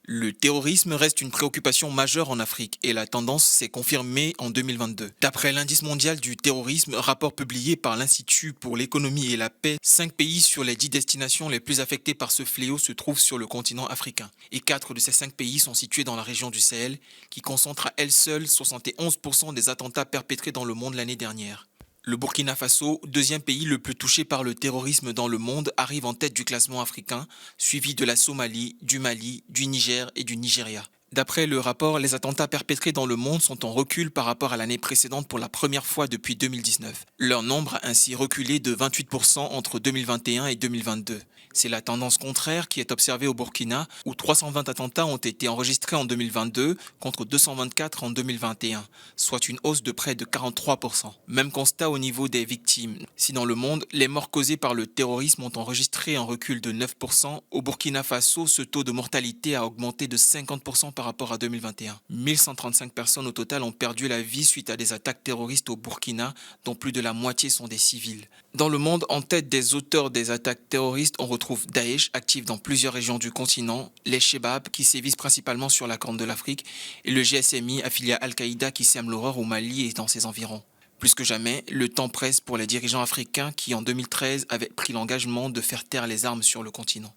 Le terrorisme reste une préoccupation majeure en Afrique et la tendance s'est confirmée en 2022. D'après l'indice mondial du terrorisme, rapport publié par l'Institut pour l'économie et la paix, 5 pays sur les 10 destinations les plus affectées par ce fléau se trouvent sur le continent africain. Et 4 de ces 5 pays sont situés dans la région du Sahel, qui concentre à elle seule 71% des attentats perpétrés dans le monde l'année dernière. Le Burkina Faso, deuxième pays le plus touché par le terrorisme dans le monde, arrive en tête du classement africain, suivi de la Somalie, du Mali, du Niger et du Nigeria. D'après le rapport, les attentats perpétrés dans le monde sont en recul par rapport à l'année précédente pour la première fois depuis 2019. Leur nombre a ainsi reculé de 28% entre 2021 et 2022. C'est la tendance contraire qui est observée au Burkina, où 320 attentats ont été enregistrés en 2022 contre 224 en 2021, soit une hausse de près de 43%. Même constat au niveau des victimes. Si dans le monde, les morts causées par le terrorisme ont enregistré un recul de 9%, au Burkina Faso, ce taux de mortalité a augmenté de 50% par rapport à 2021. 1135 personnes au total ont perdu la vie suite à des attaques terroristes au Burkina, dont plus de la moitié sont des civils. Dans le monde, en tête des auteurs des attaques terroristes, on retrouve Daesh, actif dans plusieurs régions du continent, les Shebab, qui sévissent principalement sur la Corne de l'Afrique, et le GSMI, affilié à Al-Qaïda, qui sème l'horreur au Mali et dans ses environs. Plus que jamais, le temps presse pour les dirigeants africains qui, en 2013, avaient pris l'engagement de faire taire les armes sur le continent.